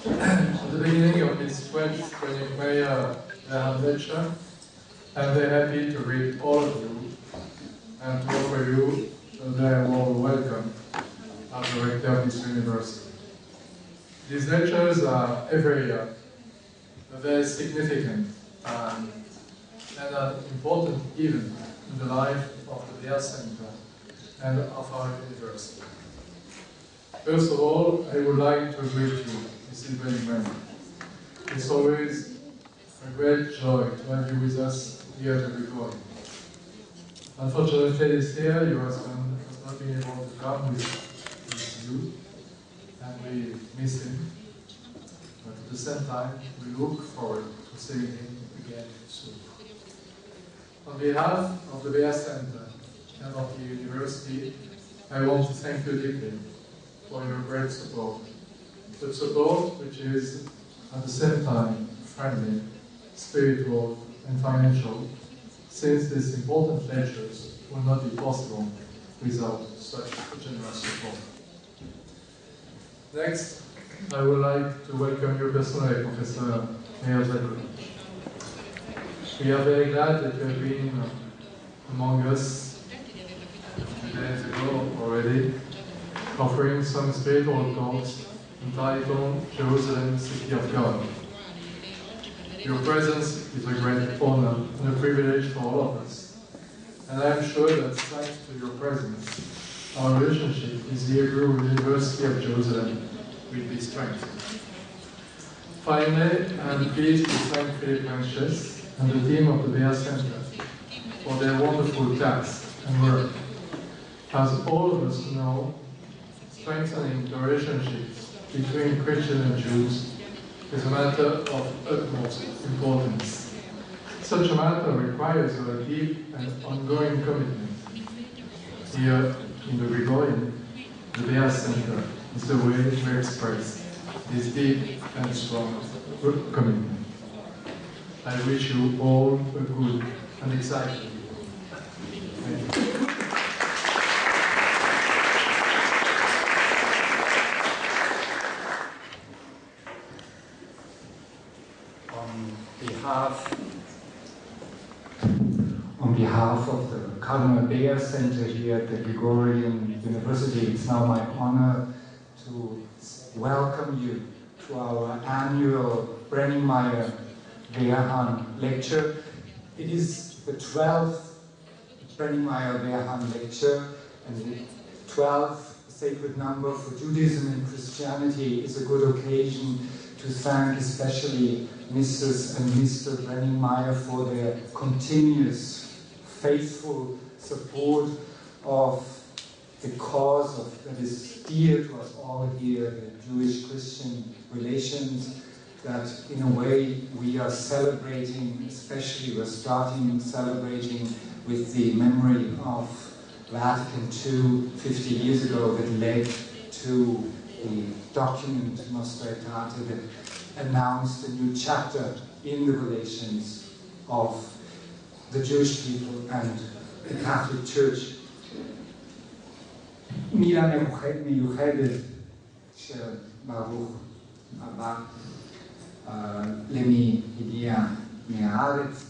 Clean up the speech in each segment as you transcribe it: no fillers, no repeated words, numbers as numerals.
at the beginning of this 2020 lecture, I'm very happy to greet all of you and to offer you a very warm welcome as the rector of this university. These lectures are every year very significant and an important event in the life of the Yair Center and of our university. First of all, I would like to greet you this evening. It's always a great joy to have you with us here at the Gregory. Unfortunately, this year your husband has not been able to come with you, and we miss him. But at the same time, we look forward to seeing him again soon. On behalf of the Yair Center and of the university, I want to thank you deeply for your great support. The support which is at the same time friendly, spiritual and financial, since these important lectures will not be possible without such generous support. Next, I would like to welcome you personally, Professor Yair Zakovitch. We are very glad that you have been among us 2 days ago already, offering some spiritual talks entitled Jerusalem, City of God. Your presence is a great honor and a privilege for all of us, and I am sure that thanks to your presence, our relationship with the Hebrew University of Jerusalem will be strengthened. Finally, I am pleased to thank Philip Manches and the team of the Yair Center for their wonderful task and work. As all of us know, strengthening the relationships between Christians and Jews is a matter of utmost importance. Such a matter requires a deep and ongoing commitment. Here in the Gregorian, the Yair Center is the way to express this deep and strong commitment. I wish you all a good and exciting year. Thank you. On behalf of the Cardinal Yair Center here at the Gregorian University, it's now my honor to welcome you to our annual Brenningmeier Wehrhahn lecture. It is the 12th Brenningmeier Wehrhahn lecture, and the 12th sacred number for Judaism and Christianity is a good occasion to thank especially Mrs. and Mr. Brenningmeier for their continuous, faithful support of the cause that is dear to us all here, the Jewish-Christian relations, that in a way we are celebrating, especially we're starting celebrating with the memory of Vatican II 50 years ago that led to the document Nostra Aetate that announced a new chapter in the relations of the Jewish people and the Catholic Church. מילה מיוחדת של ברוך הבא למי הגיע מהארץ.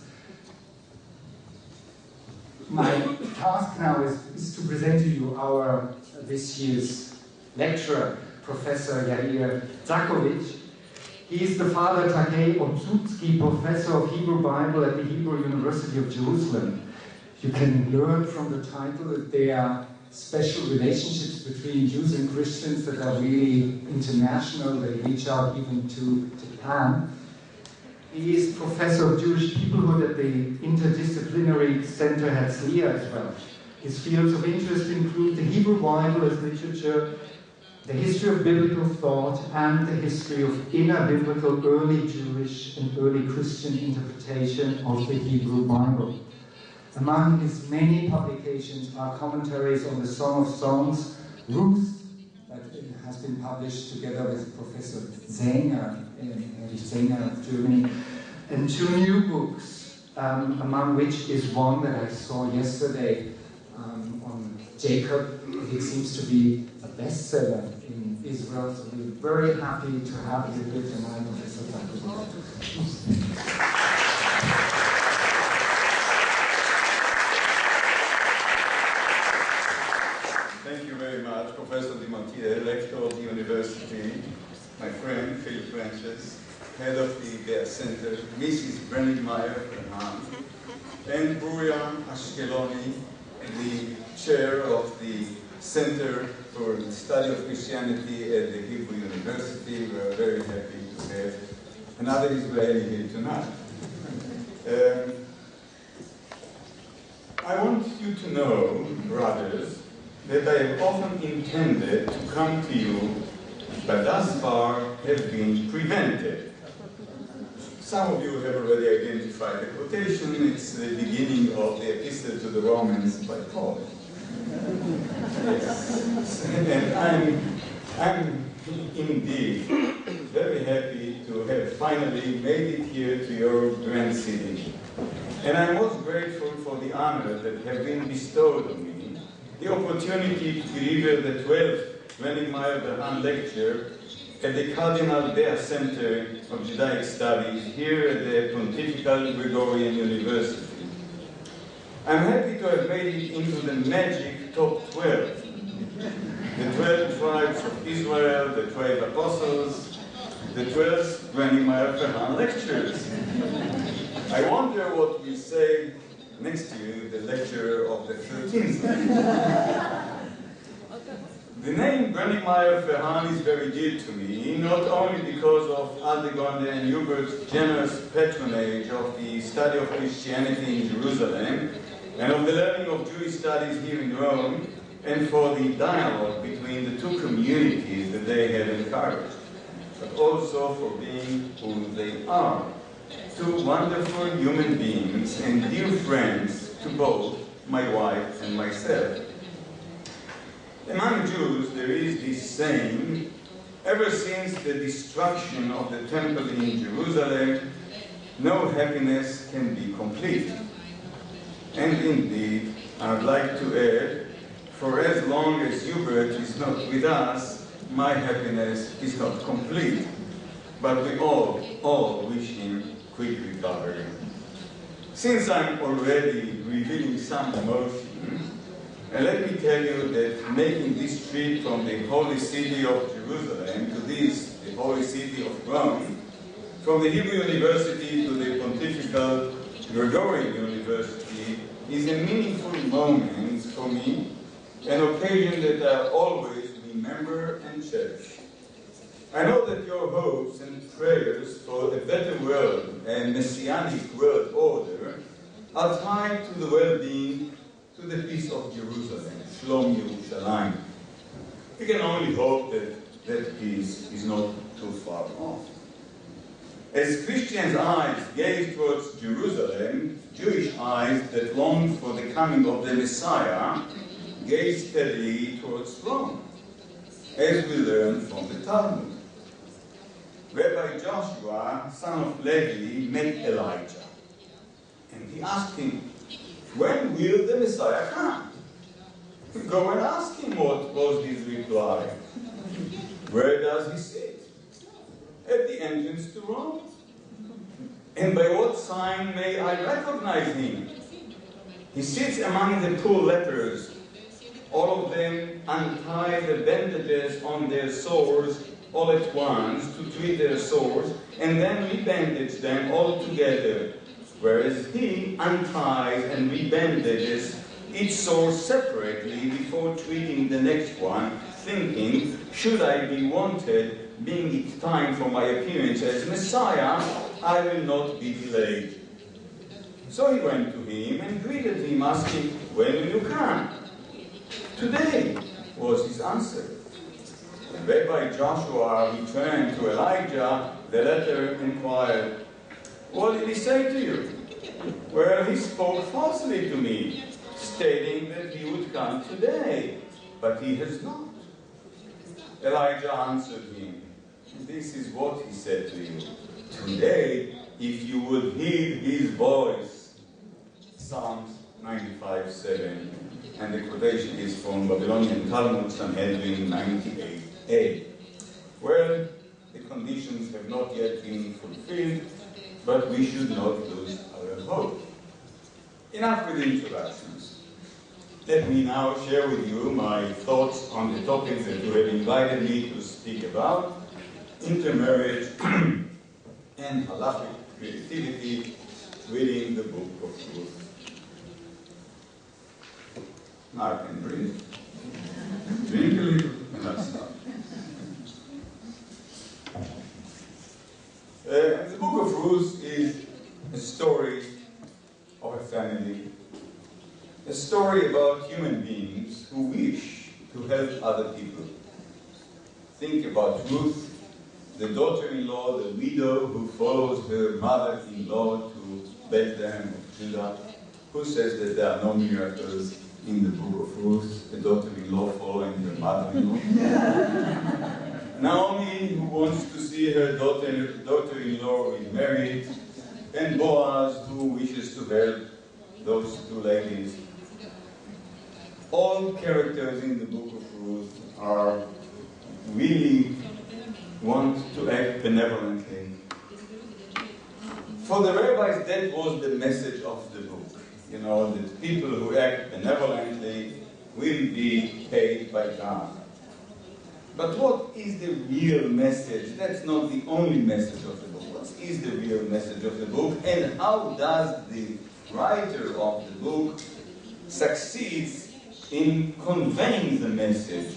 My task now is to present to you our this year's lecturer, Professor Yair Zakovitch. He is the Father Takei Otsutsky Professor of Hebrew Bible at the Hebrew University of Jerusalem. You can learn from the title that there are special relationships between Jews and Christians that are really international. They reach out even to Japan. He is Professor of Jewish Peoplehood at the Interdisciplinary Center Herzliya as well. His fields of interest include the Hebrew Bible as literature, the history of biblical thought, and the history of inner biblical early Jewish and early Christian interpretation of the Hebrew Bible. Among his many publications are commentaries on the Song of Songs, Ruth, that has been published together with Professor Sänger, Erich Sänger of Germany, and 2 new books, among which is one that I saw yesterday on Jacob. It seems to be a bestseller in Israel. So we're very happy to have you here tonight, Professor Zakovitch. Thank you very much, Professor Dimantier, Lecturer of the University, my friend Phil Francis, Head of the Bear Center, Mrs. Brenningmeyer, and Bruria Ashkeloni, the Chair of the Center for the Study of Christianity at the Hebrew University. We are very happy to have another Israeli here tonight. I want you to know, brothers, that I have often intended to come to you, but thus far have been prevented. Some of you have already identified the quotation. It's the beginning of the Epistle to the Romans by Paul. Yes. And I'm indeed very happy to have finally made it here to your grand city. And I'm most grateful for the honor that have been bestowed on me, the opportunity to deliver the 12th Brenningmeyer lecture at the Cardinal Bear Center of Judaic Studies here at the Pontifical Gregorian University. I'm happy to have made it into the magic top 12. The 12 tribes of Israel, the 12 apostles, the 12 Brenningmeyer lectures. I wonder what we say next to you, the lecture of the 13th. The name Brenningmeyer is very dear to me, not only because of Aldegonde and Hubert's generous patronage of the study of Christianity in Jerusalem, and of the learning of Jewish studies here in Rome, and for the dialogue between the two communities that they have encouraged, but also for being who they are. Two wonderful human beings and dear friends to both my wife and myself. Among Jews, there is this saying, ever since the destruction of the temple in Jerusalem, no happiness can be complete. And indeed, I would like to add, for as long as Hubert is not with us, my happiness is not complete. But we all wish him quick recovery. Since I'm already revealing some emotion, let me tell you that making this trip from the holy city of Jerusalem to this, the holy city of Rome, from the Hebrew University to the Pontifical Gregorian University, is a meaningful moment for me, an occasion that I always remember and cherish. I know that your hopes and prayers for a better world and messianic world order are tied to the well-being, to the peace of Jerusalem, Shalom Yerushalayim. We can only hope that that peace is not too far off. As Christians' eyes gaze towards Jerusalem, Jewish eyes that long for the coming of the Messiah gaze steadily towards Rome, as we learn from the Talmud. Rabbi Joshua, son of Levi, met Elijah, and he asked him, when will the Messiah come? Go and ask him. What was his reply? Where does he sit? At the entrance to Rome. And by what sign may I recognize him? He sits among the poor lepers. All of them untie the bandages on their sores all at once to treat their sores, and then rebandage them all together. Whereas he unties and rebandages each sore separately before treating the next one, thinking, should I be wanted, being it time for my appearance as Messiah, I will not be delayed. So he went to him and greeted him, asking, when will you come? Today, was his answer. When Rabbi Joshua returned to Elijah, the latter inquired, what did he say to you? Well, he spoke falsely to me, stating that he would come today, but he has not. Elijah answered him, this is what he said to you. Today, if you would heed his voice. Psalms 95:7. And the quotation is from Babylonian Talmud, Sanhedrin 98a. Well, the conditions have not yet been fulfilled, but we should not lose our hope. Enough with introductions. Let me now share with you my thoughts on the topic that you have invited me to speak about, intermarriage and halachic creativity within the Book of Ruth. Now I can breathe. Drink a little and I'll start. The Book of Ruth is a story of a family, a story about human beings who wish to help other people. Think about Ruth, the daughter-in-law, the widow who follows her mother-in-law to Bethlehem of Judah, who says that there are no miracles in the Book of Ruth, the daughter-in-law following her mother-in-law. Naomi, who wants to see her daughter-in-law remarried, and Boaz, who wishes to help those two ladies. All characters in the Book of Ruth are really want to act benevolently. For the rabbis, that was the message of the book. You know, that people who act benevolently will be paid by God. But what is the real message? That's not the only message of the book. What is the real message of the book? And how does the writer of the book succeed in conveying the message?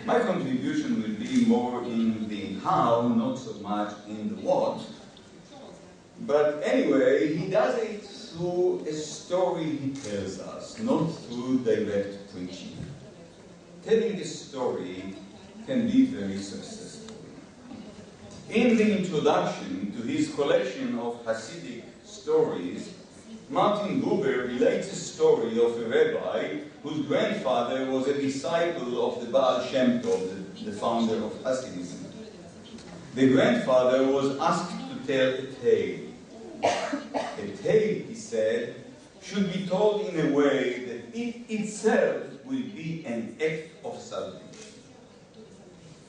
My contribution will be more in the how, not so much in the what. But anyway, he does it through a story he tells us, not through direct preaching. Telling a story can be very successful. In the introduction to his collection of Hasidic stories, Martin Buber relates a story of a rabbi whose grandfather was a disciple of the Baal Shem Tov, the founder of Hasidism. The grandfather was asked to tell a tale. A tale, he said, should be told in a way that it itself will be an act of salvation.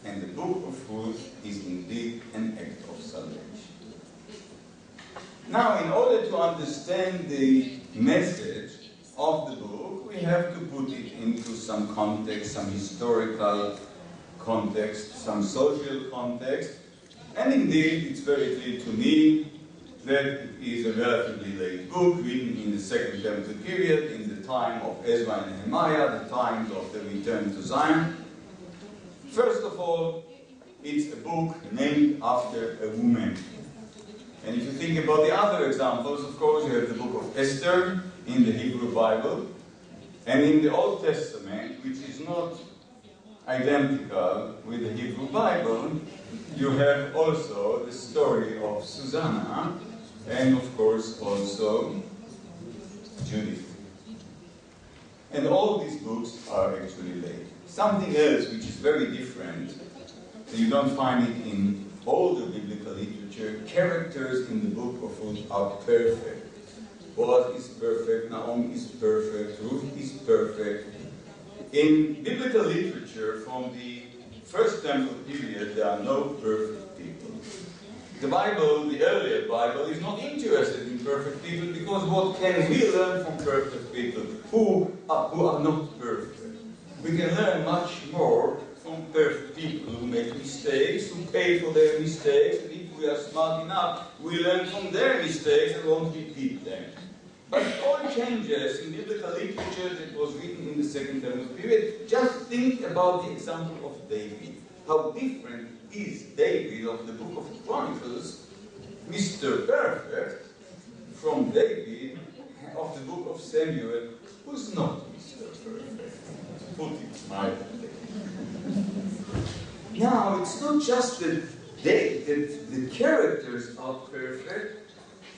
And the Book of Ruth is indeed an act of salvation. Now, in order to understand the message of the book, we have to put it into some context, some historical context, some social context. And indeed, it's very clear to me that it is a relatively late book, written in the Second Temple period, in the time of Ezra and Nehemiah, the times of the return to Zion. First of all, it's a book named after a woman. And if you think about the other examples, of course, you have the Book of Esther in the Hebrew Bible, and in the Old Testament, which is not identical with the Hebrew Bible, you have also the story of Susanna, and of course also Judith. And all these books are actually late. Something else which is very different, you don't find it in older biblical literature, characters in the Book of Ruth are perfect. Boaz is perfect, Naomi is perfect, Ruth is perfect. In biblical literature from the First Temple period, there are no perfect people. The Bible, the earlier Bible, is not interested in perfect people because what can we learn from perfect people who are not perfect? We can learn much more from perfect people who make mistakes, who pay for their mistakes, and if we are smart enough, we learn from their mistakes and won't repeat them. But all changes in biblical literature that was written in the Second Temple period, just think about the example of David. How different is David of the Book of Chronicles, Mr. Perfect, from David of the Book of Samuel, who's not Mr. Perfect. Put it mildly. Now, it's not just that the characters are perfect,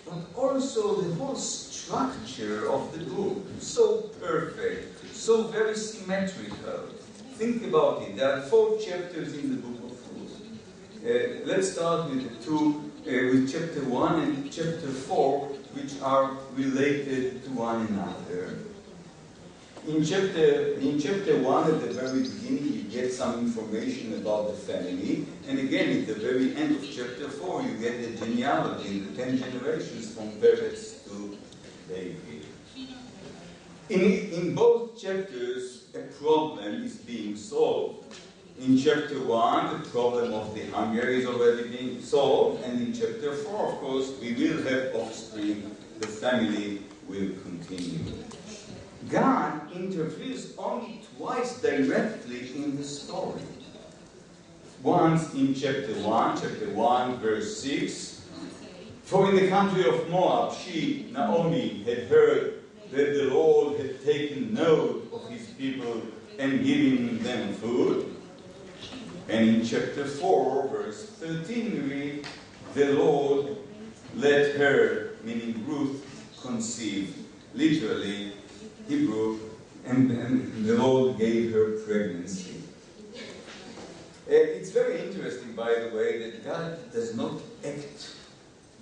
but also the whole structure of the book. So perfect, so very symmetrical. Think about it. There are 4 chapters in the Book of Ruth. Let's start with with chapter 1 and chapter 4, which are related to one another. In chapter 1, at the very beginning, you get some information about the family. And again, at the very end of chapter 4, you get the genealogy, the 10 generations from Peretz to David. In both chapters, a problem is being solved. In chapter 1, the problem of the hunger is already being solved. And in chapter 4, of course, we will have offspring. The family will continue. God interferes only twice directly in the story. Once in chapter 1, verse 6. For in the country of Moab, she, Naomi, had heard that the Lord had taken note of his people and given them food. And in chapter 4, verse 13, we read, the Lord let her, meaning Ruth, conceive. Literally, Hebrew, and the Lord gave her pregnancy. It's very interesting, by the way, that God does not act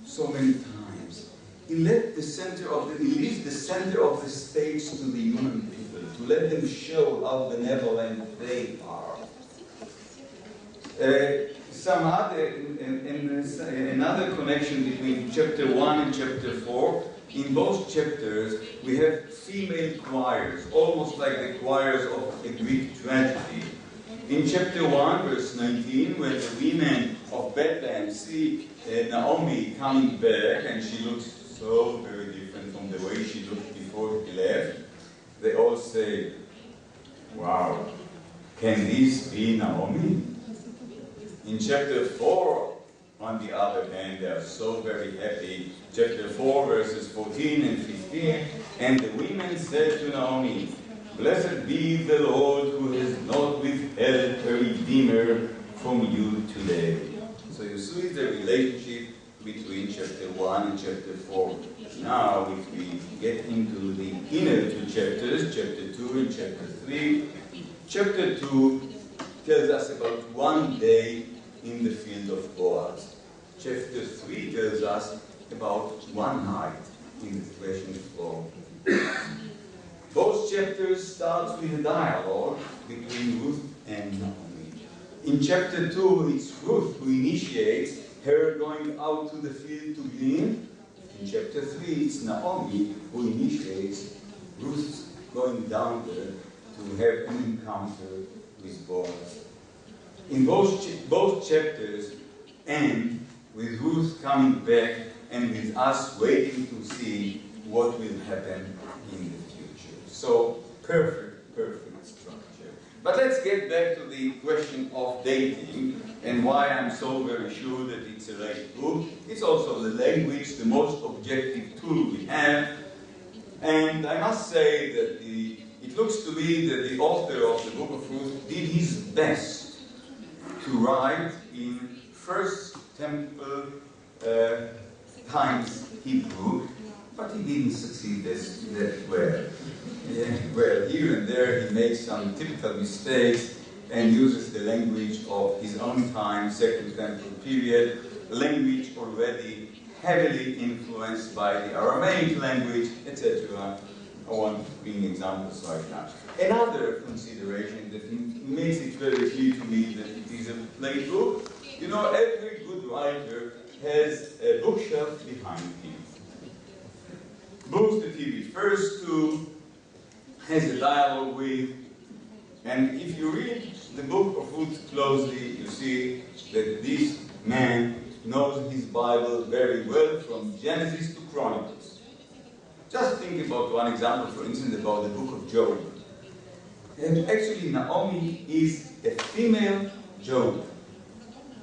so many times. He leaves the center of the stage to the human people, to let them show how benevolent they are. Another connection between chapter 1 and chapter 4. In both chapters, we have female choirs, almost like the choirs of a Greek tragedy. In chapter 1, verse 19, when the women of Bethlehem see Naomi coming back, and she looks so very different from the way she looked before he left, they all say, wow, can this be Naomi? In chapter 4, on the other hand, they are so very happy. Chapter 4, verses 14 and 15, and the women said to Naomi, blessed be the Lord who has not withheld a redeemer from you today. So you see the relationship between chapter 1 and chapter 4. Now, if we get into the inner two chapters, chapter 2 and chapter 3, chapter 2 tells us about one day in the field of Boaz. Chapter 3 tells us about one night in the threshing floor. Both chapters start with a dialogue between Ruth and Naomi. In chapter 2, it's Ruth who initiates her going out to the field to glean. In chapter 3, it's Naomi who initiates Ruth going down there to have an encounter with Boaz. In both chapters end with Ruth coming back and with us waiting to see what will happen in the future. So, perfect structure. But let's get back to the question of dating and why I'm so very sure that it's a late book. It's also the language, the most objective tool we have. And I must say that it looks to me that the author of the Book of Ruth did his best to write in First Temple times Hebrew, but he didn't succeed that well. Well, here and there he makes some typical mistakes and uses the language of his own time, Second Temple period, language already heavily influenced by the Aramaic language, etc. I want to bring examples right now. Another consideration that makes it very clear to me that it is a late book. You know, every good writer has a bookshelf behind him. Books that he refers to, has a dialogue with, and if you read the Book of Ruth closely, you see that this man knows his Bible very well from Genesis to Chronicles. Just think about one example, for instance, about the Book of Job. And actually, Naomi is a female Job.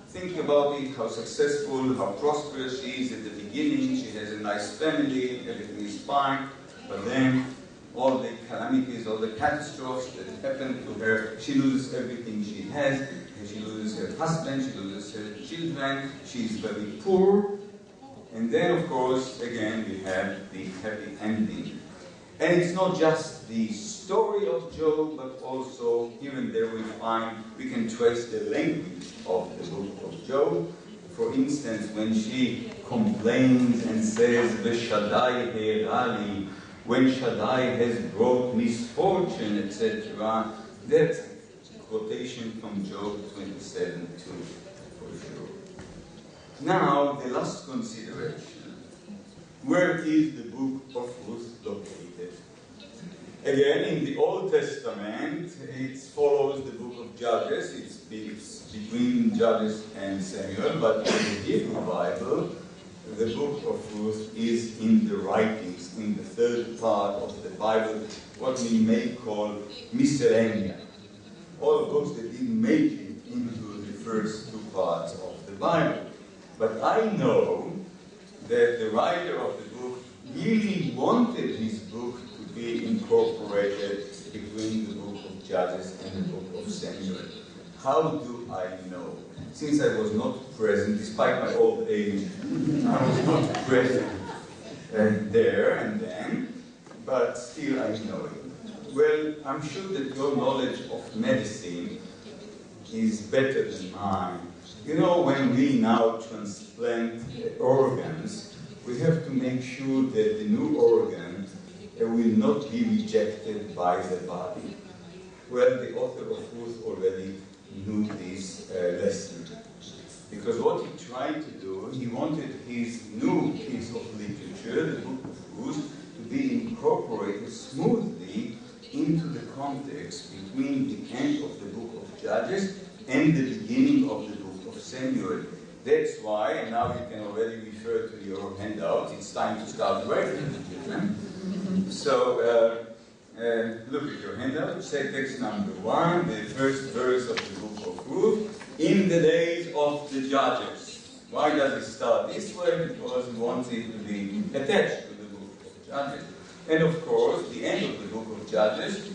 Think about it, how successful, how prosperous she is at the beginning. She has a nice family, everything is fine. But then, all the calamities, all the catastrophes that happen to her, she loses everything she has. She loses her husband, she loses her children, she is very poor. And then, of course, again, we have the happy ending. And it's not just the story of Job, but also here and there we can trace the language of the book of Job. For instance, when she complains and says, "V'Shaddai he'erali," when Shaddai has brought misfortune, etc. That's quotation from Job 27:2, for sure. Now, the last consideration. Where is the Book of Ruth located? Again, in the Old Testament, it follows the Book of Judges. It's between Judges and Samuel, but in the Hebrew Bible, the Book of Ruth is in the writings, in the third part of the Bible, what we may call miscellanea. All books that didn't make it into the first two parts of the Bible. But I know that the writer of the book really wanted his book to be incorporated between the Book of Judges and the Book of Samuel. How do I know? Since I was not present, despite my old age, I was not present there and then, but still I know it. Well, I'm sure that your knowledge of medicine is better than mine. You know, when we now transplant organs, we have to make sure that the new organ will not be rejected by the body. Well, the author of Ruth already knew this lesson. Because what he tried to do, he wanted his new piece of literature, the Book of Ruth, to be incorporated smoothly into the context between the end of the Book of Judges and the beginning of the Book of Samuel. That's why, and now you can already refer to your handout, it's time to start writing the children. So, look at your handout, say text number 1, the first verse of the Book of Ruth, in the days of the Judges. Why does it start this way? Because we want it to be attached to the Book of Judges. And of course, the end of the Book of Judges,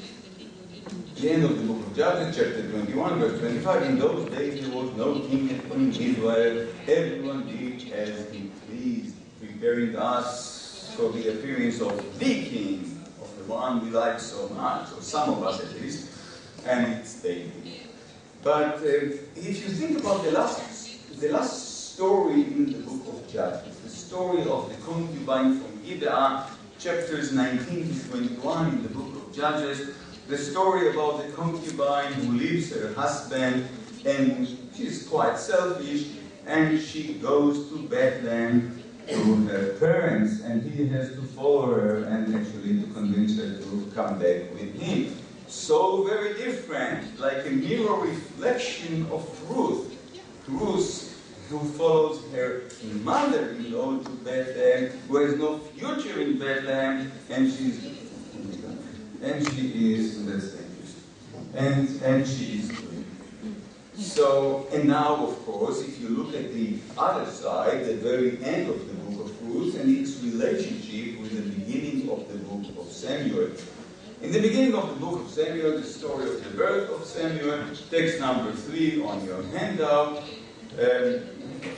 chapter 21, verse 25, in those days there was no king in Israel, everyone did as he pleased, preparing us for the appearance of the king, of the one we like so much, or some of us at least, and it's David. But if you think about the last story in the Book of Judges, the story of the concubine from Gibeah, chapters 19 to 21 in the Book of Judges, the story about the concubine who leaves her husband, and she's quite selfish, and she goes to Bethlehem to her parents, and he has to follow her and actually to convince her to come back with him. So very different, like a mirror reflection of Ruth. Ruth, who follows her mother-in-law to Bethlehem, who has no future in Bethlehem, and she is good. So, and now, of course, if you look at the other side, the very end of the Book of Ruth and its relationship with the beginning of the Book of Samuel. In the beginning of the Book of Samuel, the story of the birth of Samuel, text number 3 on your handout.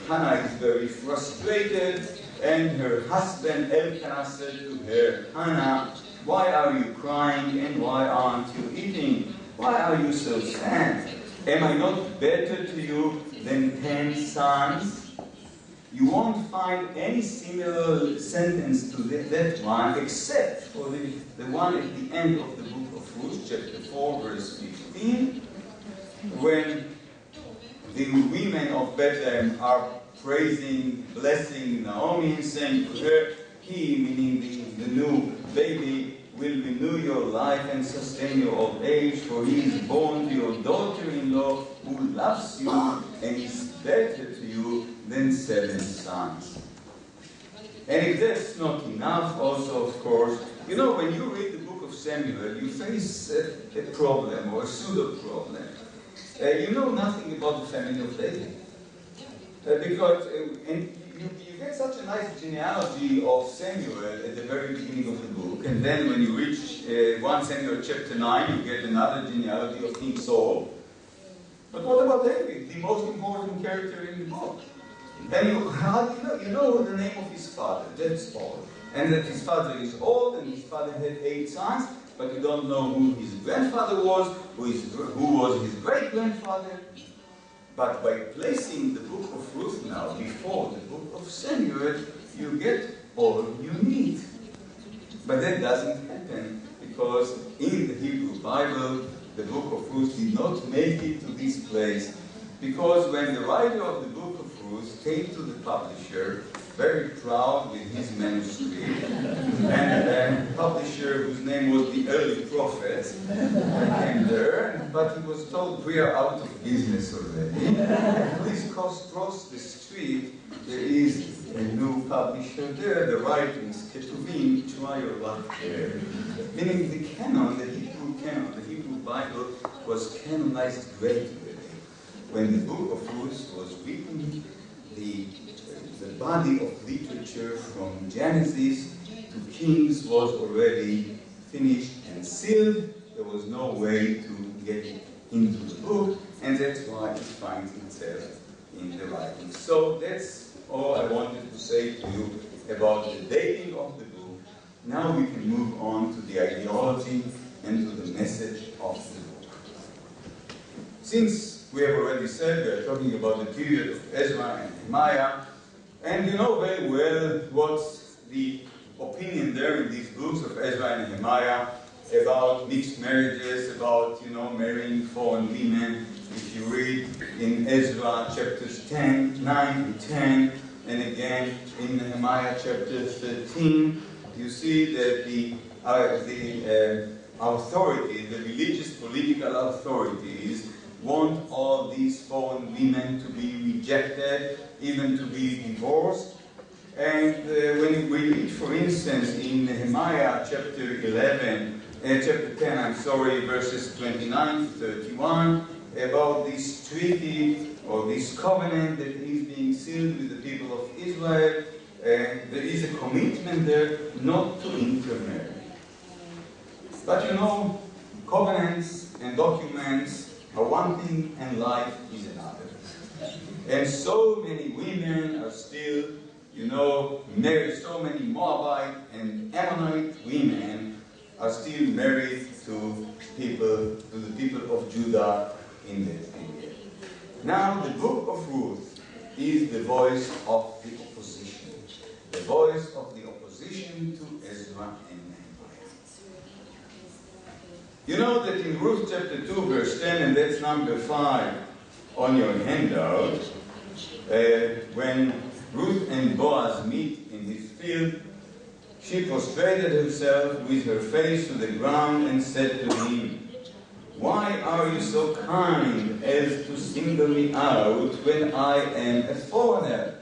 Hannah is very frustrated, and her husband Elkanah said to her, Hannah, why are you crying and why aren't you eating? Why are you so sad? Am I not better to you than 10 sons? You won't find any similar sentence to that one except for the one at the end of the Book of Ruth, chapter 4, verse 15, when the women of Bethlehem are praising, blessing Naomi, and saying to her, he, meaning the new baby, will renew your life and sustain your old age, for he is born to your daughter-in-law who loves you and is better to you than 7 sons. And if that's not enough, also, of course, you know, when you read the Book of Samuel, you face a problem or a pseudo-problem. You know nothing about the family of David. Because you get such a nice genealogy of Samuel at the very beginning of the book, and then when you reach 1 Samuel chapter 9, you get another genealogy of King Saul. But what about David, the most important character in the book? And you know the name of his father, that's all. And that his father is old, and his father had 8 sons, but you don't know who his grandfather was, who was his great-grandfather. But by placing the Book of Ruth now before the Book of Samuel, you get all you need. But that doesn't happen because in the Hebrew Bible, the Book of Ruth did not make it to this place, because when the writer of the Book of Ruth came to the publisher, very proud with his manuscript, and the publisher, whose name was the early Prophet, came there, but he was told, we are out of business already. Please cross the street, there is a new publisher there, the writings, Ketuvim, try your luck there. Meaning the canon, the Hebrew Bible was canonized gradually. When the Book of Ruth was written, the body of literature from Genesis to Kings was already finished and sealed. There was no way to get it into the book, and that's why it finds itself in the writings. So that's all I wanted to say to you about the dating of the book. Now we can move on to the ideology and to the message of the book. Since we have already said we are talking about the period of Ezra and Nehemiah, and you know very well what's the opinion there in these books of Ezra and Nehemiah about mixed marriages, about, marrying foreign women. If you read in Ezra chapters 9 and 10, and again in Nehemiah chapter 13, you see that the authorities, the religious political authorities, want all these foreign women to be rejected, even to be divorced. And when we read, for instance, in Nehemiah chapter 10, verses 29 to 31, about this treaty or this covenant that is being sealed with the people of Israel, there is a commitment there not to intermarry. But covenants and documents are one thing and life is another. And so many women are still, married, so many Moabite and Ammonite women are still married to the people of Judah in that period. Now, the Book of Ruth is the voice of the opposition. The voice of the opposition to Ezra and Nehemiah. You know that in Ruth chapter 2, verse 10, and that's number 5 on your handout, when Ruth and Boaz meet in his field, she prostrated herself with her face to the ground and said to him, "Why are you so kind as to single me out when I am a foreigner?"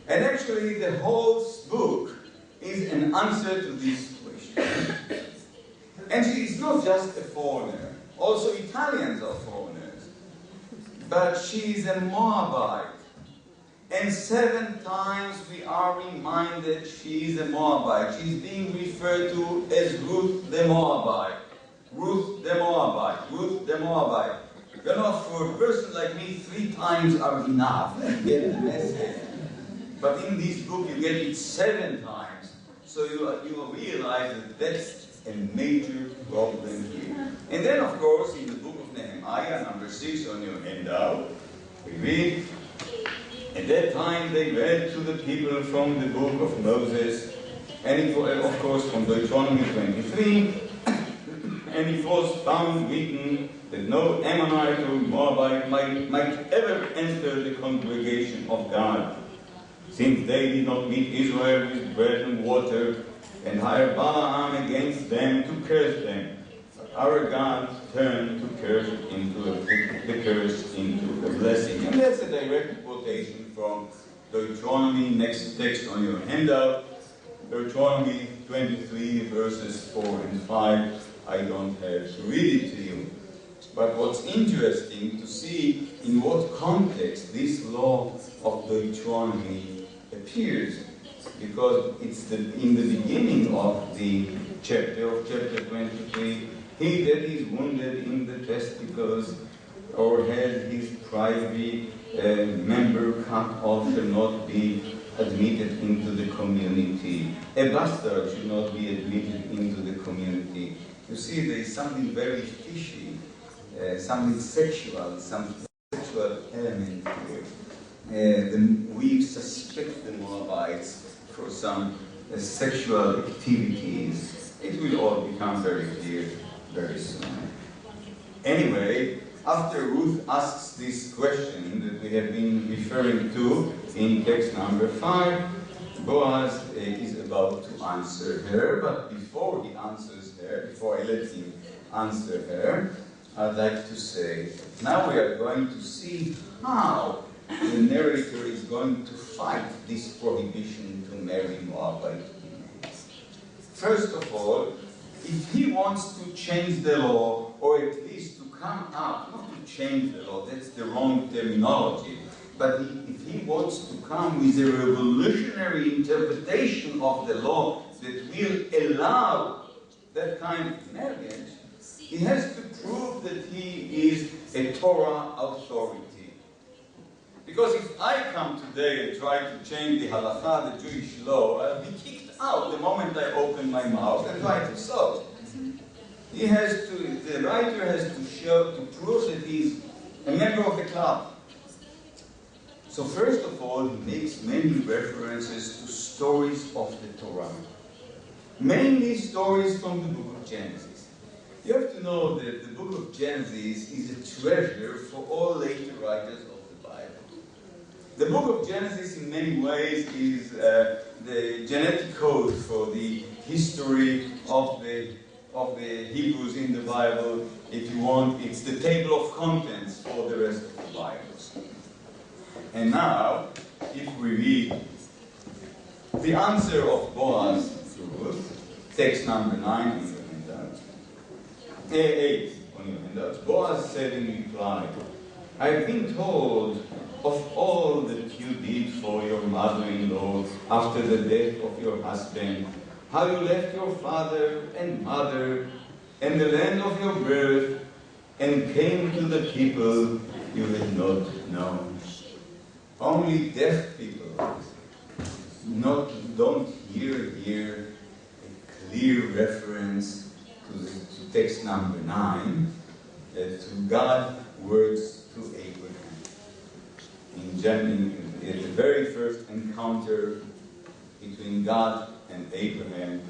And actually the whole book is an answer to this question. And she is not just a foreigner. Also Italians are foreigners. But she is a Moabite. And 7 times we are reminded she is a Moabite. She is being referred to as Ruth the Moabite. Ruth the Moabite. Ruth the Moabite. For a person like me, 3 times are enough to get the message. But in this book you get it 7 times. So you will realize that that's a major problem here. And then, of course, in the book of Nehemiah, number 6 on your handout, we read, "At that time they read to the people from the book of Moses, and it was, of course, from Deuteronomy 23, and it was found written that no Ammonite or Moabite might ever enter the congregation of God, since they did not meet Israel with bread and water, and hired Balaam against them to curse them. But our God turned the curse into a blessing." And that's a direct quotation from Deuteronomy, next text on your handout, Deuteronomy 23, verses 4 and 5. I don't have to read it to you. But what's interesting to see in what context this law of Deuteronomy appears, because it's in the beginning of the chapter 23, "He that is wounded in the testicles or has his privy member cut off shall not be admitted into the community. A bastard should not be admitted into the community." You see, there is something very fishy, something sexual, some sexual element here. We suspect the Moabites for some sexual activities. It will all become very clear very soon. Anyway, after Ruth asks this question that we have been referring to in text number 5, Boaz is about to answer her, but before he answers her, before I let him answer her, I'd like to say, now we are going to see how the narrator is going to fight this prohibition to marry Moabite women. First of all, if he wants to change the law, or at least to come up, not to change the law, that's the wrong terminology, but if he wants to come with a revolutionary interpretation of the law that will allow that kind of marriage, he has to prove that he is a Torah authority. Because if I come today and try to change the halakha, the Jewish law, I'll be kicked out the moment I open my mouth and try to solve it. The writer has to prove that he's a member of the club. So first of all, he makes many references to stories of the Torah. Mainly stories from the Book of Genesis. You have to know that the Book of Genesis is a treasure for all later writers of the Bible. The Book of Genesis in many ways is the genetic code for the history of the Hebrews in the Bible. If you want, it's the table of contents for the rest of the Bibles. And now, if we read the answer of Boaz to Ruth, text number 9 on your handout, 8 on your handout, Boaz said in reply, I've been told of all that you did for your mother-in-law after the death of your husband, how you left your father and mother and the land of your birth and came to the people you had not known. Only deaf people don't hear here a clear reference to text number 9, to God's words to Abraham. In the very first encounter between God and Abraham,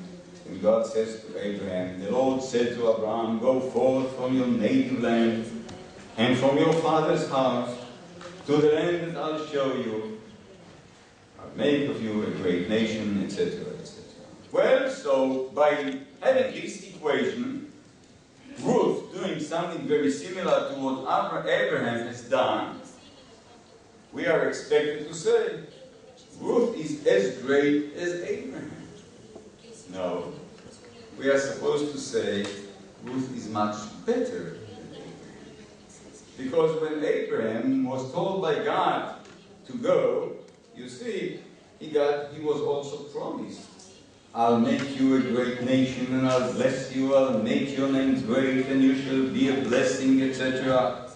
when God says to Abraham, the Lord said to Abraham, go forth from your native land and from your father's house to the land that I'll show you. I'll make of you a great nation, etc., etc. Well, so by having this equation, Ruth doing something very similar to what Abraham has done, we are expected to say, Ruth is as great as Abraham. No. We are supposed to say, Ruth is much better. Because when Abraham was told by God to go, you see, he was also promised, I'll make you a great nation and I'll bless you, I'll make your name great and you shall be a blessing, etc.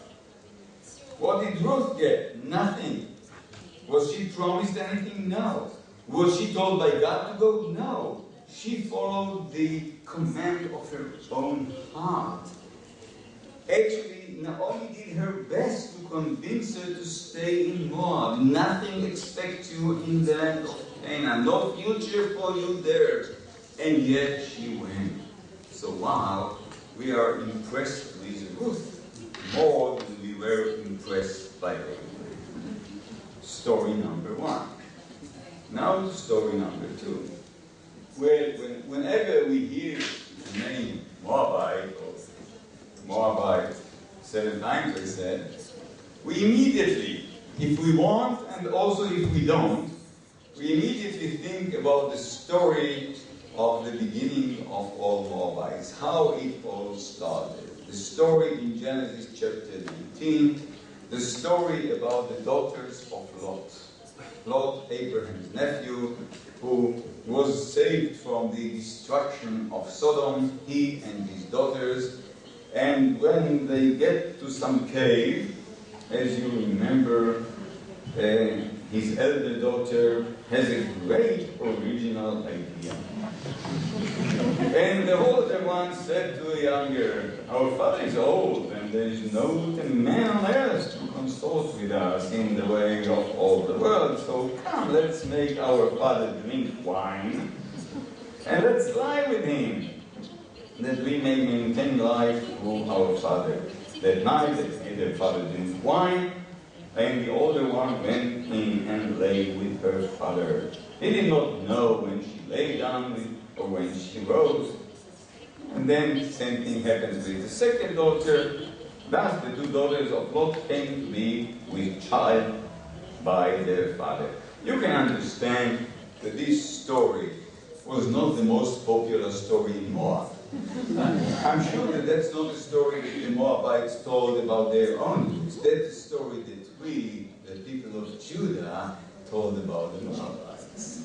What did Ruth get? Nothing. Was she promised anything? No. Was she told by God to go? No. She followed the command of her own heart. Actually, not only did her best to convince her to stay in Moab, nothing expects you in the land of Canaan, no future for you there, and yet she went. So wow, we are impressed with Ruth more than we were impressed by Abraham. Story number 1. Now to story number 2. Well, whenever we hear the name Moabite, or Moabite 7 times I said, we immediately, if we want and also if we don't, we immediately think about the story of the beginning of all Moabites, how it all started. The story in Genesis chapter 19, the story about the daughters of Lot. Lot, Abraham's nephew, who was saved from the destruction of Sodom, he and his daughters. And when they get to some cave, as you remember, his elder daughter has a great original idea. And the older one said to the younger, our father is old and there is no man on earth to consort with us in the way of all the world, so come, let's make our father drink wine and let's lie with him, that we may maintain life through our father. That night, their father drank wine, and the older one went in and lay with her father. He did not know when she lay down or when she rose. And then the same thing happens with the second daughter. Thus the two daughters of Lot came to be with child by their father. You can understand that this story was not the most popular story in Moab. I'm sure that that's not a story that the Moabites told about their own roots. That's a story that we, the people of Judah, told about the Moabites.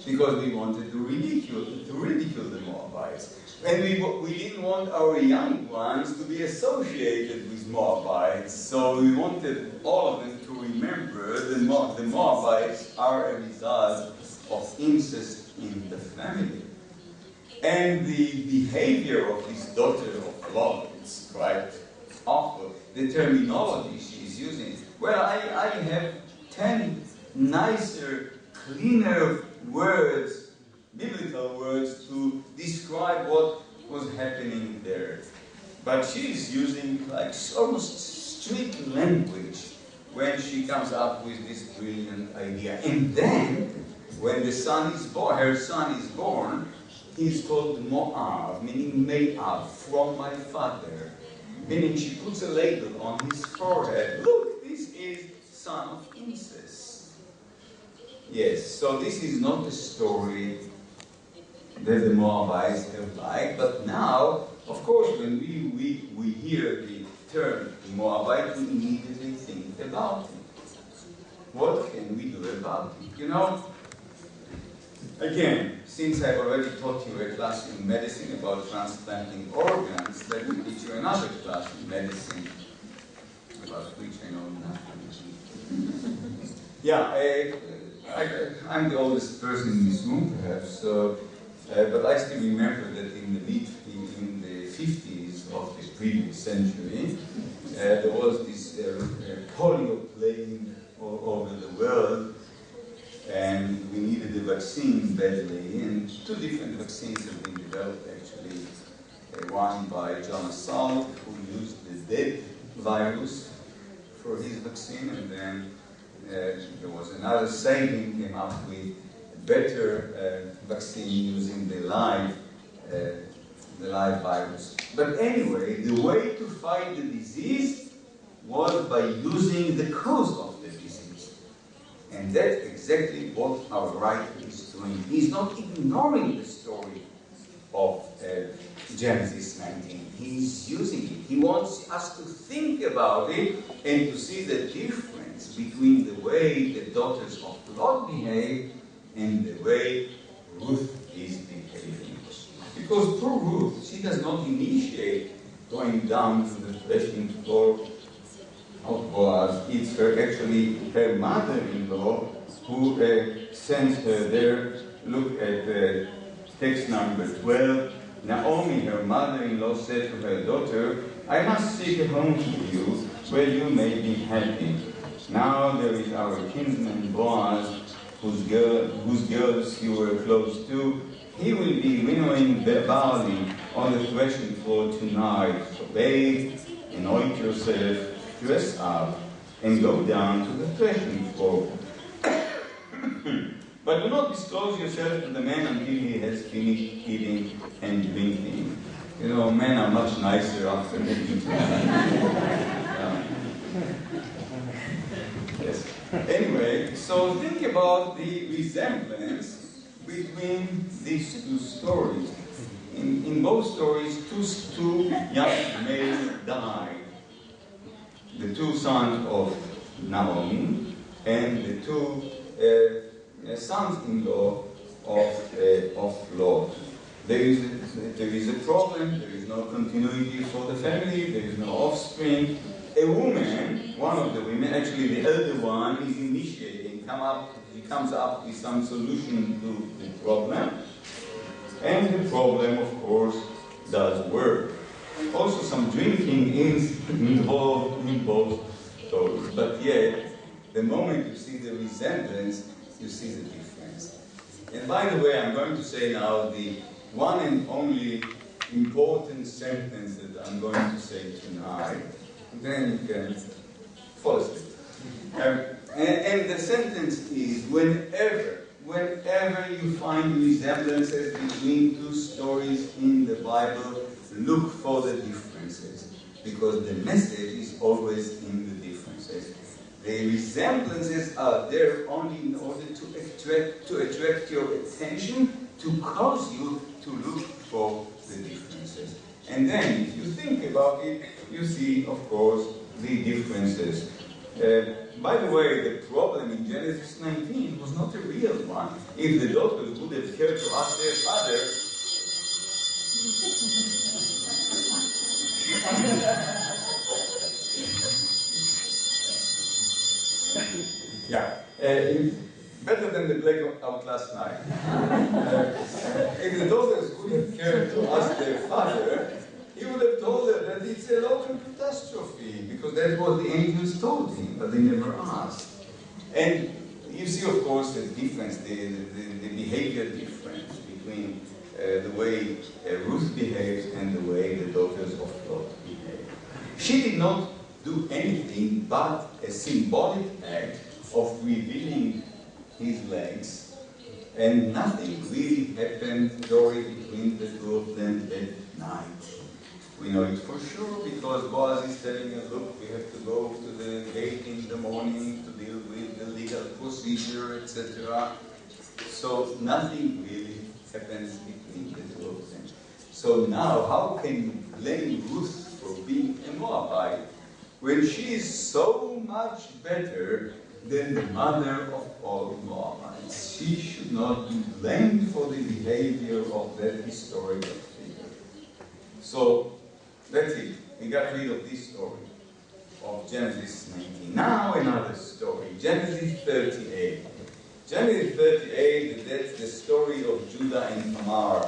Because we wanted to ridicule the Moabites. And we didn't want our young ones to be associated with Moabites. So we wanted all of them to remember the Moabites are a result of incest in the family. And the behavior of this daughter of Lot is quite awful. The terminology she is using. Well, I have 10 nicer, cleaner words, biblical words, to describe what was happening there. But she is using like almost strict language when she comes up with this brilliant idea. And then, when the son is born, her son is born, he's called Moab, meaning made up from my father. Meaning she puts a label on his forehead. Look, this is son of incest. Yes, so this is not a story that the Moabites have liked, but now, of course, when we hear the term Moabite, we immediately think about it. What can we do about it? You know, again, since I've already taught you a class in medicine about transplanting organs, let me teach you another class in medicine about which I know nothing. Yeah, I'm the oldest person in this room, perhaps, but I still remember that in the 50s of the previous century, there was this polio plague all over the world, and we needed a vaccine badly, and two different vaccines have been developed actually. One by John Assault, who used the dead virus for his vaccine, and then there was another saving, came up with a better vaccine using the live virus. But anyway, the way to fight the disease was by using the cause of the disease. And that's exactly what our writer is doing. He's not ignoring the story of Genesis 19. He's using it. He wants us to think about it and to see the difference between the way the daughters of Lot behave and the way Ruth is behaving. Because poor Ruth, she does not initiate going down to the threshing floor of Boaz. It's actually her mother-in-law who sends her there. Look at text number 12. Naomi, her mother-in-law, said to her daughter, I must seek a home for you where you may be happy. Now there is our kinsman Boaz, whose girls you were close to. He will be winnowing barley on the threshing floor tonight. So bathe, anoint yourself, dress up, and go down to the threshing floor. But do not disclose yourself to the man until he has finished eating and drinking. You know, men are much nicer after they eat. Yes. Anyway, so think about the resemblance between these two stories. In both stories, two young males died. The two sons of Naomi and the two sons-in-law of Lot. There is a problem, there is no continuity for the family, there is no offspring. A woman, one of the women, actually the elder one, is initiating, he comes up with some solution to the problem. And the problem, of course, does work. Also some drinking is involved in both stories. But yet, the moment you see the resemblance, you see the difference. And by the way, I'm going to say now the one and only important sentence that I'm going to say tonight. Then you can fall asleep. And the sentence is, whenever you find resemblances between two stories in the Bible, look for the differences, because the message is always in the differences. The resemblances are there only in order to attract your attention, to cause you to look for the differences. And then, if you think about it, you see, of course, the differences. By the way, the problem in Genesis 19 was not a real one. If the daughters would have cared to ask their father, better than the blackout last night. If the daughters would have cared to ask their father, he would have told her that it's a local catastrophe, because that's what the angels told him, but they never asked. And you see, of course, the difference, the behavior difference between the way Ruth behaves and the way the daughters of Lot behave. She did not do anything but a symbolic act of revealing his legs, and nothing really happened, Dory, between the two of them that night. We know it for sure because Boaz is telling us, look, we have to go to the gate in the morning to deal with the legal procedure, etc. So nothing really happens between the two of them. So now, how can you blame Ruth for being a Moabite when she is so much better than the mother of all Moabites? She should not be blamed for the behavior of that historical figure. So, that's it. We got rid of this story of Genesis 19. Now another story, Genesis 38. Genesis 38, that's the story of Judah and Tamar.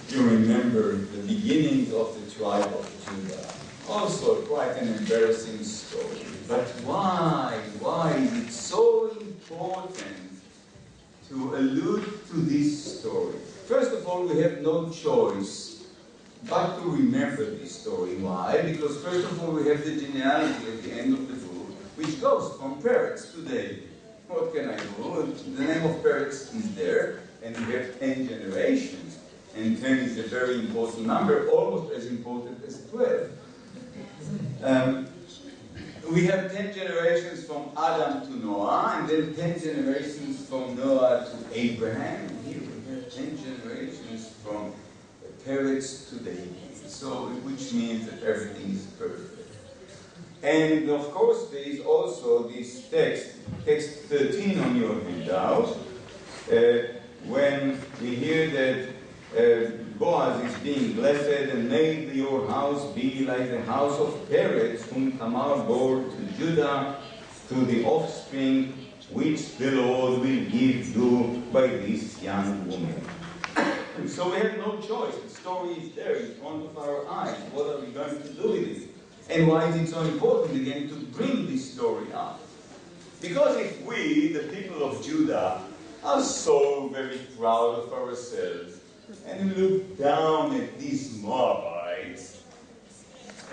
You remember the beginnings of the tribe of Judah. Also quite an embarrassing story. But why? Why is it so important to allude to this story? First of all, we have no choice but to remember this story. Why? Because first of all, we have the genealogy at the end of the book, which goes from Peretz to David. What can I do? The name of Peretz is there, and we have 10 generations. And 10 is a very important number, almost as important as 12. We have 10 generations from Adam to Noah, and then 10 generations from Noah to Abraham. And here we have 10 generations from Peretz to David. So, which means that everything is perfect. And of course, there is also this text 13 on your handout, when we hear that Boaz is being blessed, and may your house be like the house of Peretz, whom Tamar bore to Judah, to the offspring which the Lord will give you by this young woman. So we have no choice. The story is there in front of our eyes. What are we going to do with it? And why is it so important again to bring this story up? Because if we, the people of Judah, are so very proud of ourselves, and look down at these Moabites,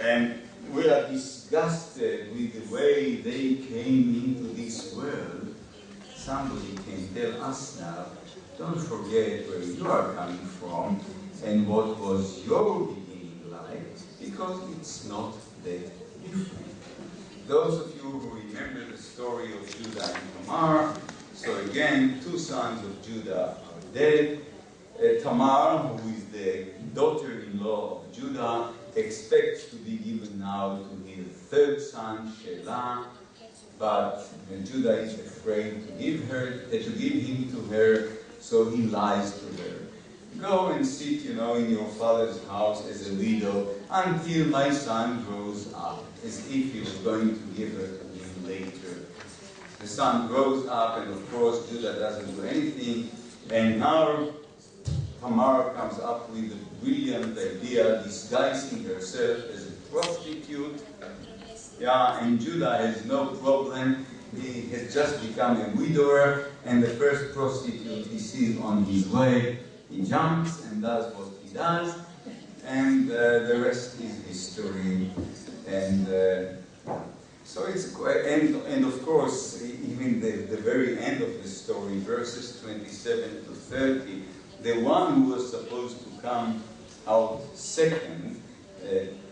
and we are disgusted with the way they came into this world, somebody can tell us now, don't forget where you are coming from and what was your beginning like, because it's not that different. Those of you who remember the story of Judah and Tamar, so again, 2 sons of Judah are dead. Tamar, who is the daughter-in-law of Judah, expects to be given now to his 3rd son, Shelah, but Judah is afraid to give him to her, so he lies to her. Go and sit, in your father's house as a widow until my son grows up, as if he was going to give her to him later. The son grows up, and of course Judah doesn't do anything, and now Tamar comes up with a brilliant idea, disguising herself as a prostitute. And Judah has no problem he has just become a widower, and the first prostitute he sees on his way, he jumps and does what he does, and the rest is history. And so it's quite, and of course, even the very end of the story, verses 27 to 30, the one who was supposed to come out second,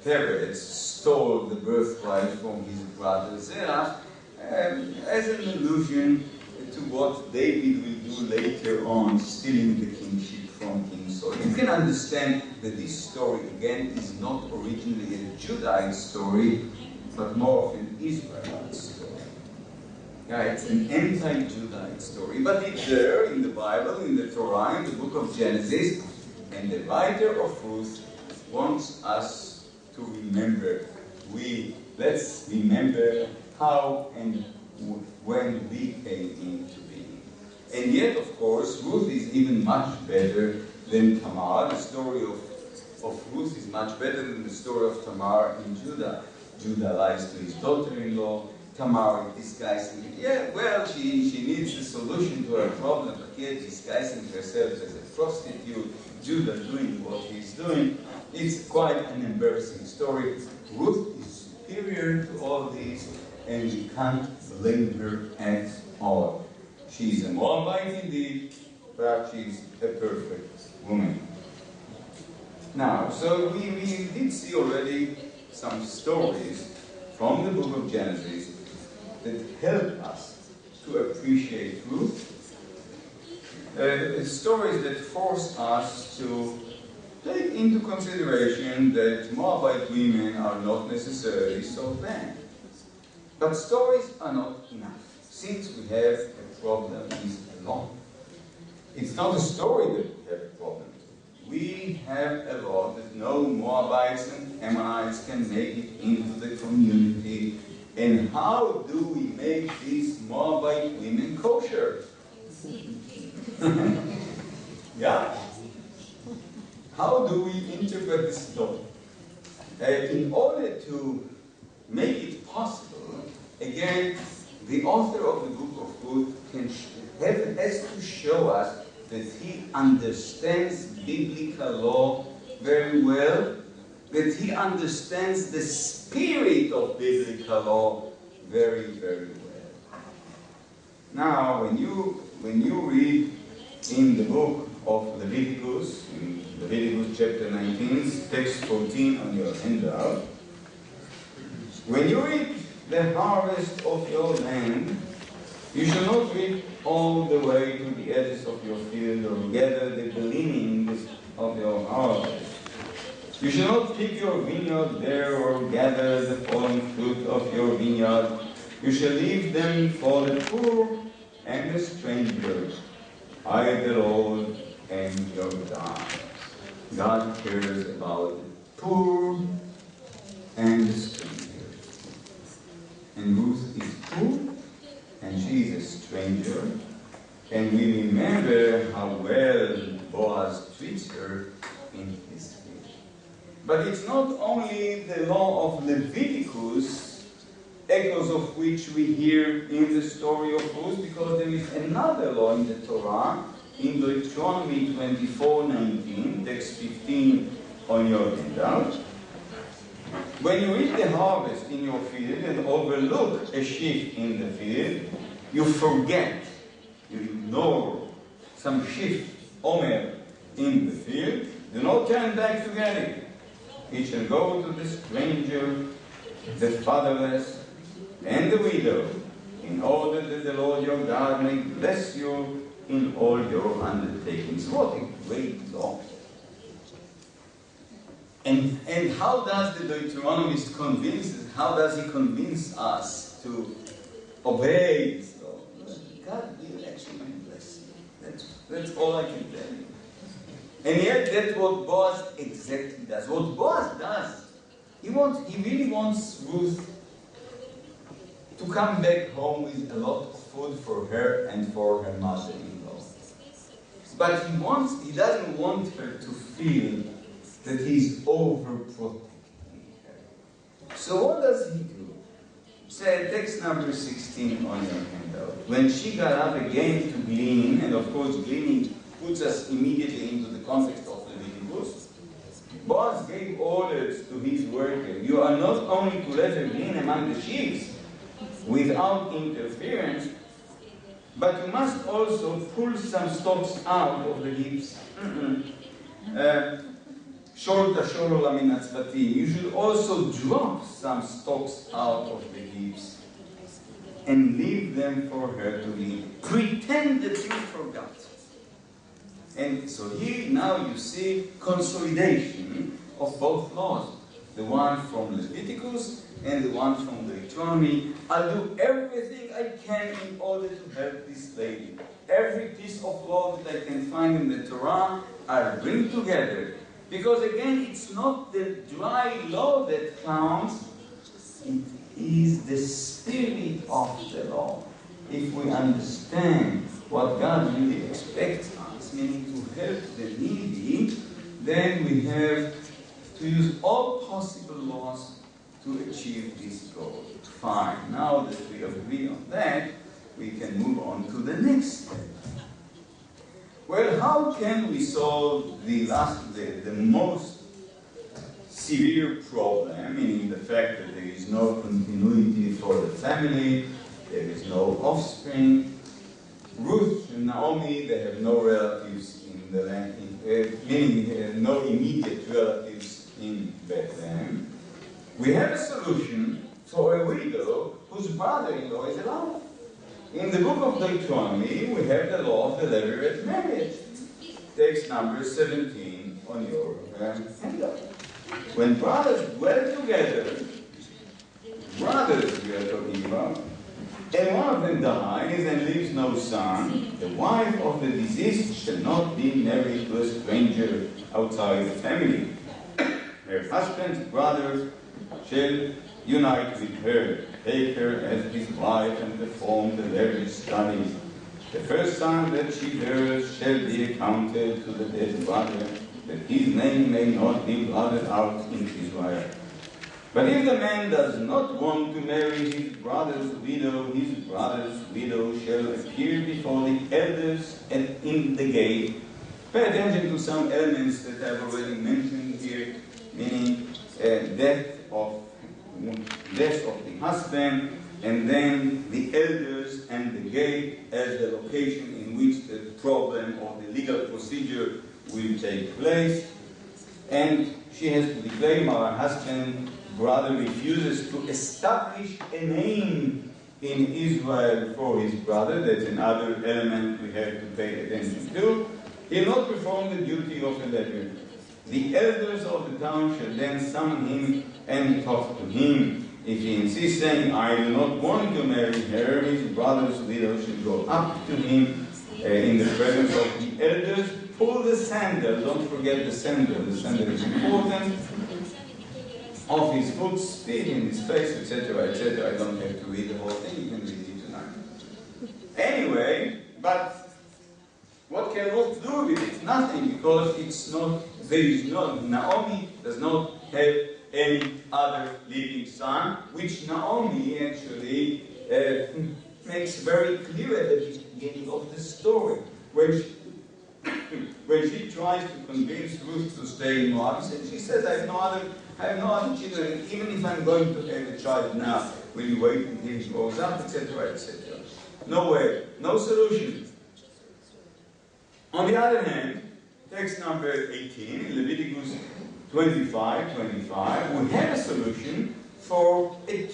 Perez, stole the birthright from his brother Zerah, as an allusion to what David will do later on, stealing the kingship from King Saul. You can understand that this story, again, is not originally a Judahite story, but more of an Israelite story. Yeah, it's an anti-Judahite story, but it's there in the Bible, in the Torah, in the book of Genesis, and the writer of Ruth wants us to remember. Let's remember how and when we came into being. And yet, of course, Ruth is even much better than Tamar. The story of Ruth is much better than the story of Tamar in Judah. Judah lies to his daughter-in-law. Tamar is disguising, she needs a solution to her problem, but yet disguising herself as a prostitute. Judah doing what he's doing. It's quite an embarrassing story. Ruth is superior to all these, and we can't blame her at all. She's a Moabite indeed, but she's a perfect woman. Now, so we did see already some stories from the book of Genesis that help us to appreciate Ruth. Stories that force us to take into consideration that Moabite women are not necessarily so bad. But stories are not enough, since we have a problem with the law. It's not a story that we have a problem. We have a law that no Moabites and Ammonites can make it into the community. And how do we make these Moabite women kosher? Yeah? How do we interpret this law? In order to make it possible, again, the author of the Book of Ruth has to show us that he understands biblical law very well, that he understands the spirit of biblical law very, very well. Now, when you read in the book of Leviticus, in Leviticus chapter 19, text 14 on your handout, when you read the harvest of your land, you shall not reap all the way to the edges of your field, or gather the gleanings of your harvest. You shall not pick your vineyard there, or gather the fallen fruit of your vineyard. You shall leave them for the poor and the stranger. I, the Lord, am your God. God cares about the poor and the stranger. And Ruth is poor, and she is a stranger. And we remember how well Boaz treats her in his field. But it's not only the law of Leviticus, echoes of which we hear in the story of Ruth, because there is another law in the Torah, in Deuteronomy 24:19, text 15 on your handout. When you reap the harvest in your field and overlook a sheaf in the field, you forget, you ignore some sheaf, omer, in the field, do not turn back to get it. It shall go to the stranger, the fatherless, and the widow, in order that the Lord your God may bless you in all your undertakings. What a great law. And how does the Deuteronomist how does he convince us to obey this law? God will actually bless you. That's all I can tell you. And yet that's what Boaz exactly does. What Boaz does, he really wants Ruth to come back home with a lot of food for her and for her mother-in-law. But he doesn't want her to feel that he's overprotecting her. So what does he do? Say text number 16 on your handout. When she got up again to glean, and of course gleaning puts us immediately into the context of Leviticus, Boaz gave orders to his worker. You are not only to let her glean among the sheaves without interference, but you must also pull some stalks out of the heaps. You should also drop some stalks out of the heaps and leave them for her to eat. Pretend that you forgot. And so here now you see consolidation of both laws. The one from Leviticus and the one from Deuteronomy. I'll do everything I can in order to help this lady. Every piece of law that I can find in the Torah, I'll bring together. Because again, it's not the dry law that counts, it is the spirit of the law. If we understand what God really expects us, meaning to help the needy, then we have to use all possible laws to achieve this goal. Fine. Now that we agree on that, we can move on to the next step. Well, how can we solve the most severe problem, meaning the fact that there is no continuity for the family, there is no offspring? Ruth and Naomi, they have no relatives in the land, meaning no immediate relatives in Bethlehem. We have a solution for a widow whose brother-in-law is alive. In the book of Deuteronomy, we have the law of the levirate marriage. Text number 17 on your handout. When brothers dwell together, brothers we are talking about, and one of them dies and leaves no son, the wife of the deceased shall not be married to a stranger outside the family. Her husband's brother shall unite with her, take her as his wife, and perform the various studies. The first son that she bears shall be accounted to the dead brother, that his name may not be blotted out in Israel. But if the man does not want to marry his brother's widow shall appear before the elders and in the gate. Pay attention to some elements that I've already mentioned here, meaning death of the husband, and then the elders and the gate as the location in which the problem or the legal procedure will take place. And she has to declare, our husband, brother refuses to establish a name in Israel for his brother. That's another element we have to pay attention to. He will not perform the duty of a levirate. The elders of the town shall then summon him and talk to him. If he insists, saying, I do not want to marry her, his brother's widow should go up to him in the presence of the elders, pull the sandal, don't forget the sandal is important, of his foot, spit in his face, etc., etc. I don't have to read the whole thing, you can read it tonight. Anyway, but what can Ruth do with it? Nothing, because Naomi does not have any other living son, which Naomi actually makes very clear at the beginning of the story. When she tries to convince Ruth to stay in Moab, she says, I have no other children, even if I'm going to have a child now, will you wait until he grows up, etc., etc. No way, no solution. On the other hand, text number 18 in Leviticus 25, we have a solution for a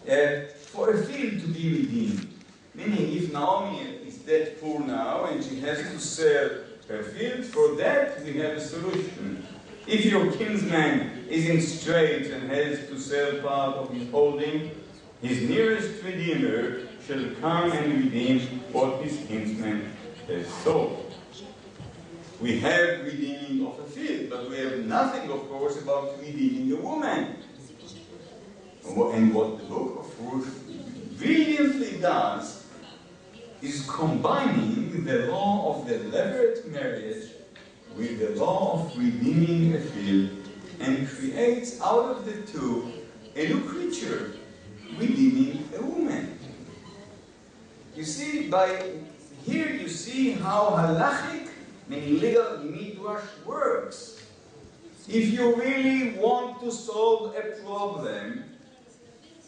field to be redeemed. Meaning, if Naomi is that poor now and she has to sell her field, for that we have a solution. If your kinsman is in straits and has to sell part of his holding, his nearest redeemer shall come and redeem what his kinsman has sold. We have redeeming of a field, but we have nothing, of course, about redeeming a woman. And what the Book of Ruth brilliantly does is combining the law of the levirate marriage with the law of redeeming a field, and creates out of the two a new creature, redeeming a woman. You see, here you see how halachic, meaning legal midrash, works. If you really want to solve a problem,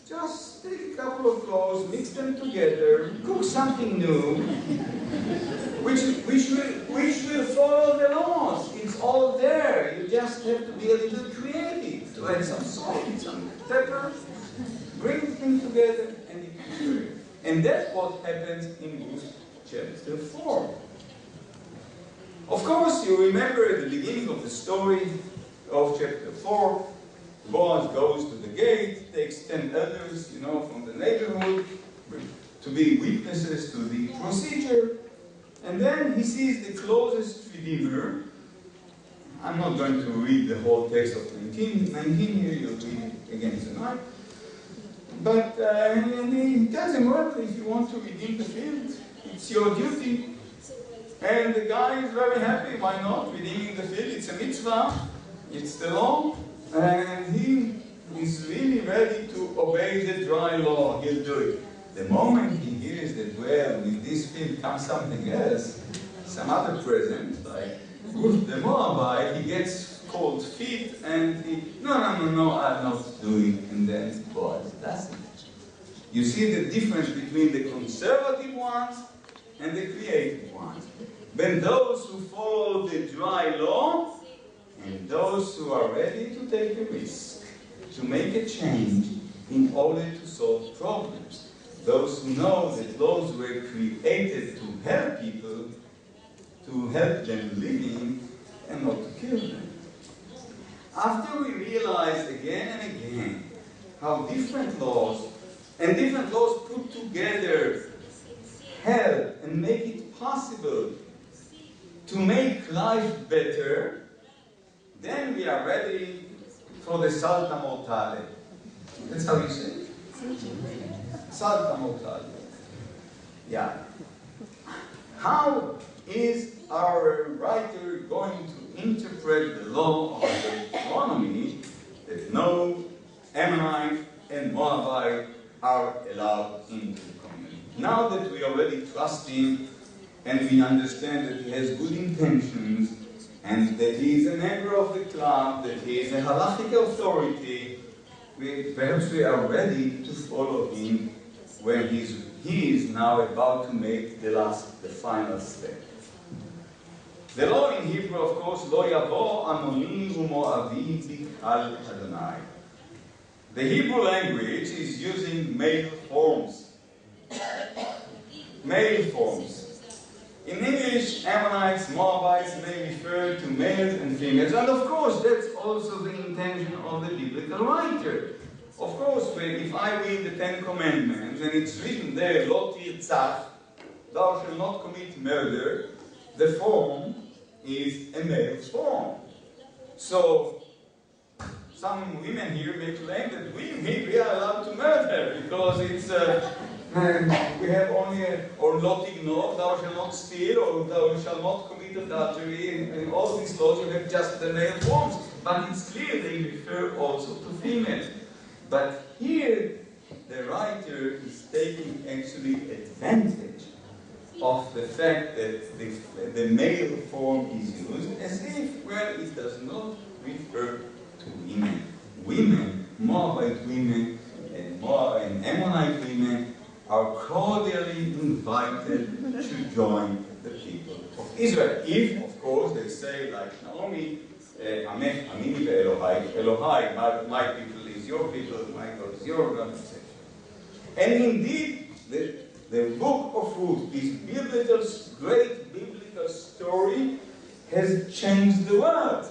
just take a couple of clothes, mix them together, cook something new, which will follow the laws. It's all there. You just have to be a little creative, to add some salt, some pepper, bring things together, and you can do it. And that's what happens in Ruth chapter 4. Of course, you remember at the beginning of the story of chapter 4, Boaz goes to the gate, takes 10 elders, from the neighborhood to be witnesses to the procedure, and then he sees the closest redeemer. I'm not going to read the whole text of 19 here, you'll read it again tonight. But and he tells him, well, if you want to redeem the field, it's your duty. And the guy is very happy, why not? Redeeming the field, it's a mitzvah, it's the law. And he is really ready to obey the dry law. He'll do it. The moment he hears that, well, with this field comes something else, some other present, like Ruth the Moabite, he gets cold feet and he, no, I'm not doing it. And then Boaz does it. You see the difference between the conservative ones and the creative ones. Then those who follow the dry law, and those who are ready to take a risk, to make a change in order to solve problems. Those who know that laws were created to help people, to help them living, and not to kill them. After we realize again and again how different laws put together help and make it possible to make life better, then we are ready for the Salta Mortale. That's how you say it? Salta Mortale. Yeah. How is our writer going to interpret the law of Deuteronomy that no Ammonite and Moabite are allowed into the community? Now that we already trust him and we understand that he has good intentions, and that he is a member of the club, that he is a halachic authority, perhaps we are ready to follow him when he is now about to make the final step. The law in Hebrew, of course, Lo Yavo Ammoni Umoavi Bikal Adonai. The Hebrew language is using male forms. Male forms. In English, Ammonites, Moabites may refer to males and females, and of course that's also the intention of the biblical writer. Of course, if I read the 10 Commandments and it's written there, Lo tirtzach, thou shalt not commit murder, the form is a male's form. So, some women here may claim that we are allowed to murder because it's we have only or not ignore, thou shalt not steal, or thou shalt not commit adultery, and all these laws you have just the male forms. But it's clear they refer also to females. But here the writer is taking actually advantage of the fact that the male form is used as if, well, it does not refer to women. Women, Moabite women, and Ammonite women are cordially invited to join the people of Israel. If, of course, they say, like Naomi, Amech, Amini ve'Elohai, Elohai, my people is your people, my God is your God, etc. And indeed, the Book of Ruth, this great biblical story, has changed the world.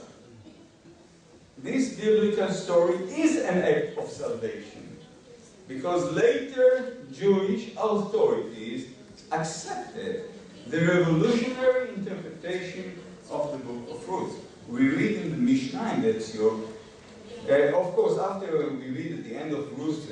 This biblical story is an act of salvation. Because later Jewish authorities accepted the revolutionary interpretation of the Book of Ruth. We read in the Mishnah, and that's your... of course, after we read at the end of Ruth,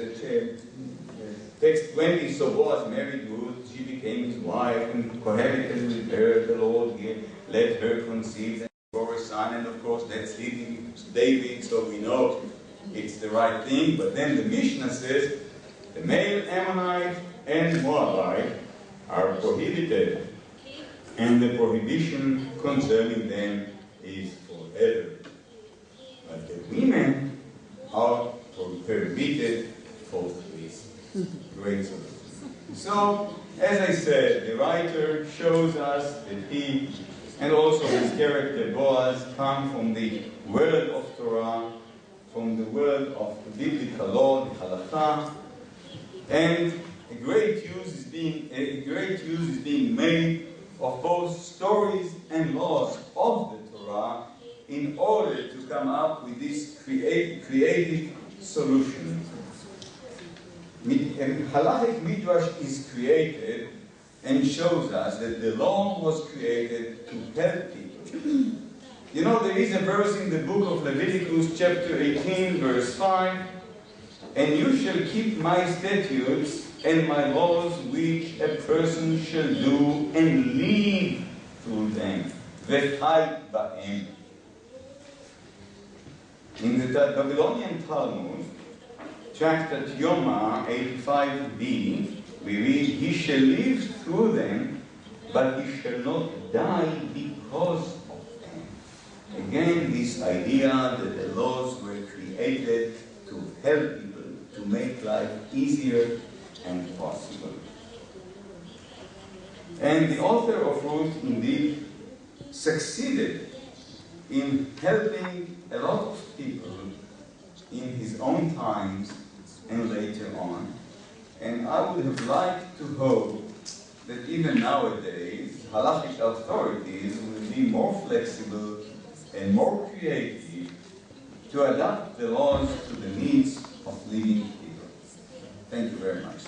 text 20, so Boaz married Ruth, she became his wife, and cohabited with her, the Lord let her conceive and bore a son, and of course that's leading to David, so we know it's the right thing. But then the Mishnah says, The male Ammonite and Moabite are prohibited, and the prohibition concerning them is forever. But the women are prohibited for 3. Great solution. So, as I said, the writer shows us that he and also his character Boaz come from the word of Torah, from the word of the biblical law, the halakha, and a great use is being made of both stories and laws of the Torah in order to come up with this creative solution. Halachic Midrash is created and shows us that the law was created to help people. You know, there is a verse in the book of Leviticus, chapter 18, verse 5, "And you shall keep my statutes and my laws which a person shall do and live through them." V'chai ba'em. In the Babylonian Talmud, Tractate Yoma 85b, we read, "He shall live through them, but he shall not die because of them." Again, this idea that the laws were created to help people, to make life easier and possible. And the author of Ruth indeed succeeded in helping a lot of people in his own times and later on. And I would have liked to hope that even nowadays, halachic authorities will be more flexible and more creative to adapt the laws to the needs of living people. Thank you very much.